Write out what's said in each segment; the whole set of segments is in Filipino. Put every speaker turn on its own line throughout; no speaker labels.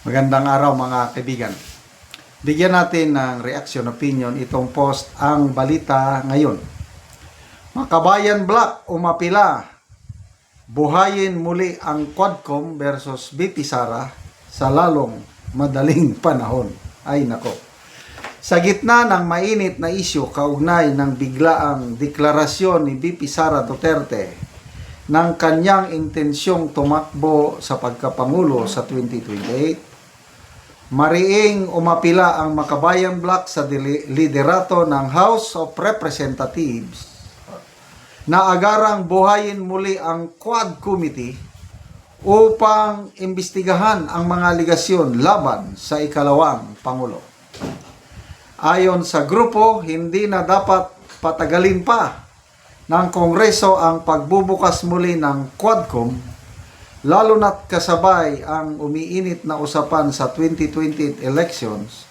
Magandang araw mga kaibigan. Bigyan natin ng reaction opinion itong post ang balita ngayon. Makabayan Black umapila. Buhayin muli ang Quadcom versus BP Sara sa lalong madaling panahon. Ay nako. Sa gitna ng mainit na isyu kaugnay ng biglaang deklarasyon ni BP Sara Duterte ng kanyang intensyong tumakbo sa pagkapangulo sa 2028, mariing umapila ang Makabayan Black sa liderato ng House of Representatives na agarang buhayin muli ang Quad Committee upang imbestigahan ang mga aligasyon laban sa ikalawang Pangulo. Ayon sa grupo, hindi na dapat patagalin pa ng Kongreso ang pagbubukas muli ng Quadcom, lalo na't kasabay ang umiinit na usapan sa 2020 elections,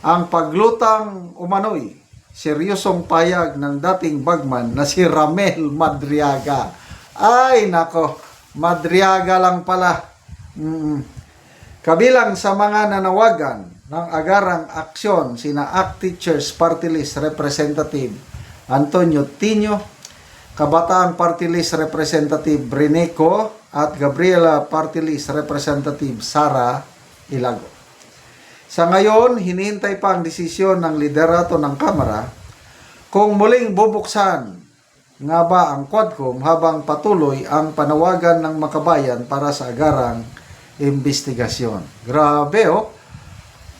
ang paglutang umano'y seryosong payag ng dating bagman na si Ramel Madriaga. Ay nako, Madriaga lang pala. Kabilang sa mga nanawagan ng agarang aksyon sina ACT Teachers Party List Representative Antonio Tino, Kabataang Party List Representative Breneco, at Gabriela Party List Representative Sara Ilago. Sa ngayon, hinihintay pa ang desisyon ng liderato ng Kamara kung muling bubuksan nga ba ang Quadcom habang patuloy ang panawagan ng Makabayan para sa agarang investigasyon. Grabe oh,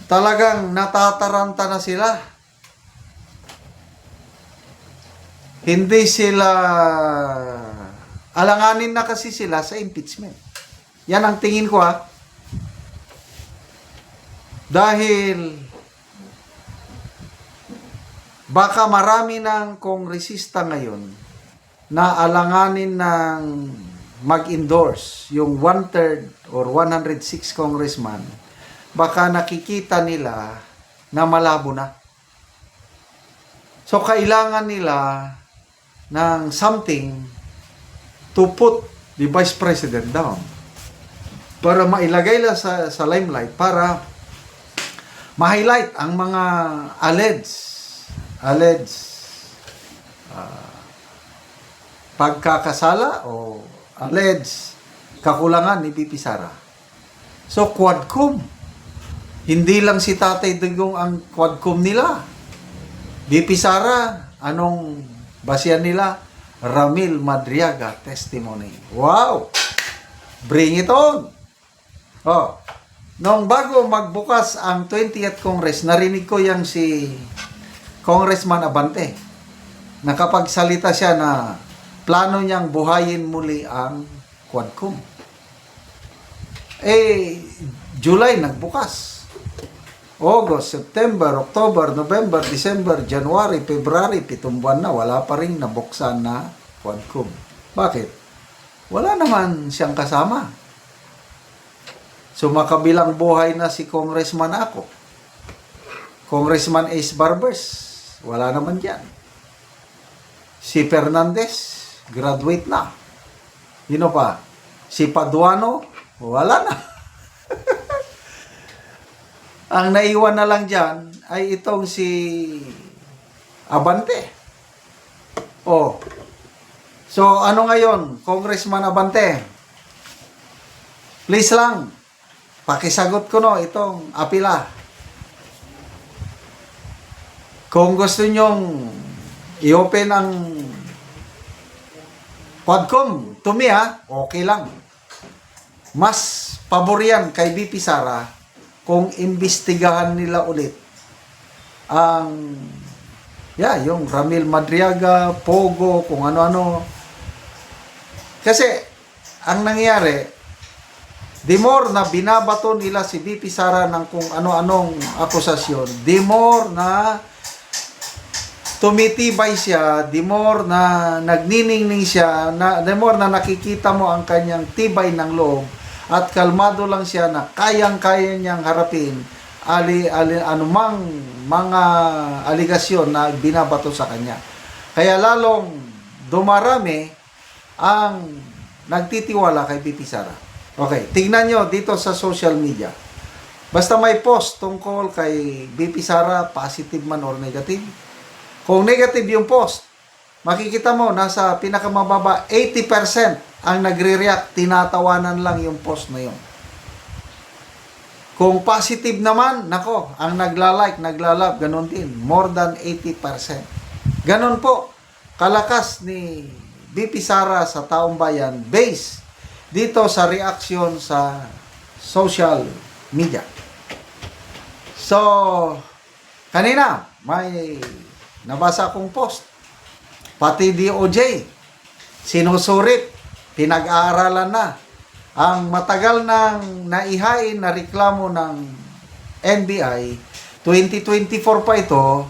talagang natataranta na sila. Hindi sila alanganin na kasi sila sa impeachment. Yan ang tingin ko Dahil baka marami ng kongresista ngayon na alanganin ng mag-endorse yung 1/3 or 106 congressman, baka nakikita nila na malabo na. So kailangan nila ng something to put the Vice President down para mailagay lang sa limelight, para ma-highlight ang mga alleged pagkakasala o alleged kakulangan ni BP Sara. So Quadcom, hindi lang si Tatay Digong ang Quadcom nila. BP Sara, anong basihan nila? Ramil Madriaga testimony. Wow! Bring it on! Oh, nung bago magbukas ang 20th Congress, narinig ko yang si Congressman Abante. Nakapagsalita siya na plano niyang buhayin muli ang Quadcom. July nagbukas. August, September, October, November, December, January, February, 7 buwan na, wala pa rin nabuksan na Quadcom. Bakit? Wala naman siyang kasama. So makabilang buhay na si Congressman ako. Congressman Ace Barbers, wala naman dyan. Si Fernandez, graduate na. Yun pa, si Paduano, wala na. Ang naiwan na lang dyan ay itong si Abante. Oh. So, ano ngayon, Congressman Abante? Please lang, pakisagot ko itong apila. Kung gusto nyong i-open ang Quadcom, to me okay lang. Mas pabor yan kay BP Sara kung imbestigahan nila ulit ang yung Ramil Madriaga, Pogo, kung ano-ano. Kasi ang nangyari, the more na binabato nila si BP Sara ng kung ano-anong akusasyon, the more na tumitibay siya, the more na nagniningning siya, the more na nakikita mo ang kanyang tibay ng loob at kalmado lang siya na kayang-kaya niyang harapin anumang mga aligasyon na binabato sa kanya. Kaya lalong dumarami ang nagtitiwala kay BP Sara. Okay, tingnan nyo dito sa social media. Basta may post tungkol kay BP Sara, positive man or negative. Kung negative yung post, makikita mo, nasa pinakamababa, 80% ang nagre-react, tinatawanan lang yung post na yun. Kung positive naman, nako, ang nagla-like, nagla-love, ganun din. More than 80%. Ganun po, kalakas ni BP Sara sa taong bayan, based dito sa reaction sa social media. So, kanina, may nabasa akong post. Pati DOJ, sinusurit, pinag-aaralan na ang matagal nang naihain na reklamo ng NBI. 2024 pa ito,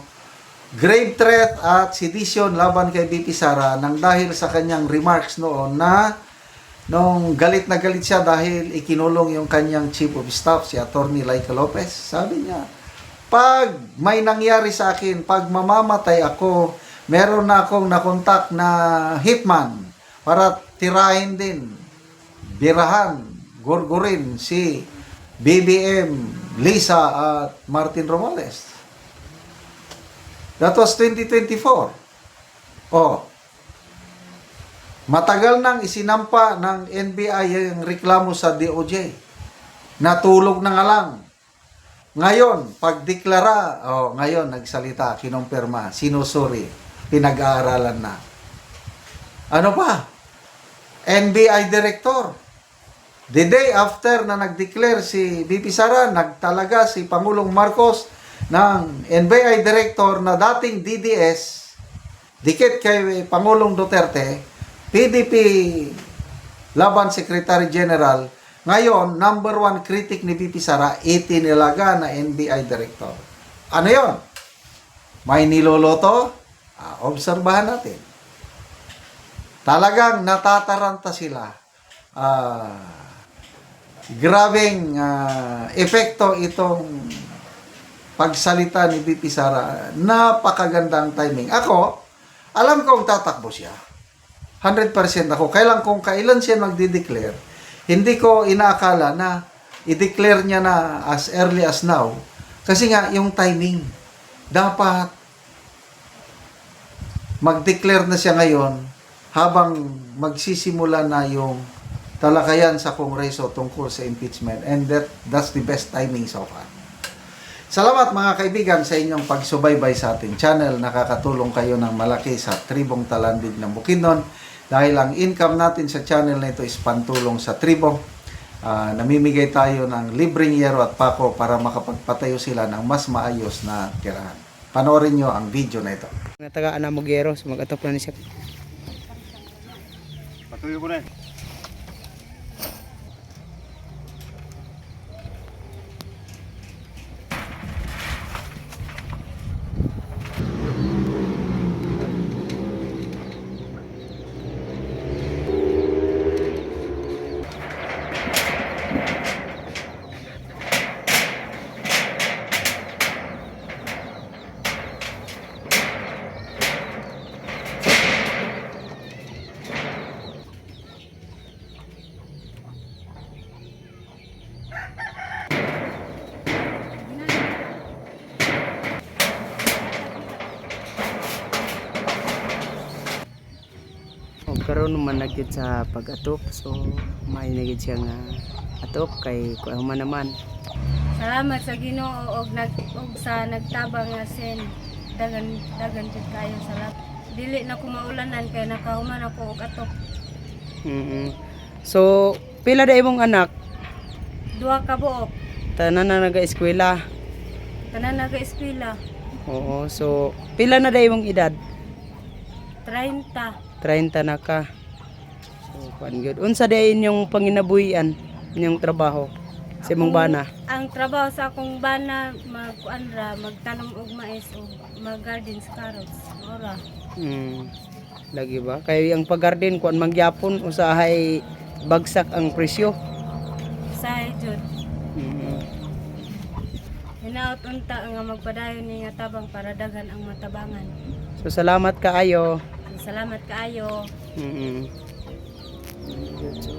grave threat at sedition laban kay BP Sara nang dahil sa kanyang remarks noon na nung galit na galit siya dahil ikinulong yung kanyang chief of staff, si Attorney Laika Lopez. Sabi niya, pag may nangyari sa akin, pag mamamatay ako, meron na akong nakontak na hitman para tirahin din, birahan, gurgurin si BBM, Lisa at Martin Romales. That was 2024. Matagal nang isinampa ng NBI yung reklamo sa DOJ. Natulog na nga lang. Ngayon, pagdeklara, ngayon nagsalita, kinumpirma, sinusuri, pinag-aaralan na. Ano pa? NBI Director. The day after na nag-declare si BP Sara, nagtalaga si Pangulong Marcos ng NBI Director na dating DDS, dikit kay Pangulong Duterte, PDP Laban Secretary General, ngayon, number 1 critic ni BP Sara, itinilaga na NBI Director. Ano yon? May niloloto? Obserbahan natin. Talagang natataranta sila. Grabing epekto itong pagsalita ni BP Sara. Napakagandang timing. Ako, alam kong tatakbo siya. 100% ako. Kailan siya magdi-declare, hindi ko inaakala na i-declare niya na as early as now. Kasi nga, yung timing, dapat mag-declare na siya ngayon habang magsisimula na yung talakayan sa Kongreso tungkol sa impeachment. And that's the best timing so far. Salamat mga kaibigan sa inyong pagsubaybay sa ating channel. Nakakatulong kayo ng malaki sa tribong Talandig ng Bukidnon. Dahil ang income natin sa channel na ito is pantulong sa tribo. Namimigay tayo ng libreng yero at pako para makapagpatayo sila ng mas maayos na tirahan. Panoorin nyo ang video na ito.
Natagaan na mo gero, so mag-atop na ni siya.
Patuloy mo na.
Karon naman nagkit sa pag-atop, so may nagkit siya nga atop kay kuha man naman.
Salamat sa Ginoo og sa nagtabang nga sen dagan jud kayo salamat. Dili na ko maulanan kay nakahuman ako og atop.
So pila da imong anak?
2 ka buok.
Tanan na naga-eskwela.
Tanan naga-eskwela.
Oo, so pila na da imong edad?
30.
30 na ka. So kuan gyud. Unsa day inyong panginabuhian, inyong trabaho sa imong bana?
Ang trabaho sa akong bana magtanom og mais o mag-garden sa carrots. Ora.
Lagi ba? Kay ang pag-garden kuan mangyapon usahay bagsak ang presyo.
Sa jud. Hinaut unta nga magpadayon ni nga tabang para daghan ang matabangan.
So salamat kaayo.
Salamat kaayo.
So,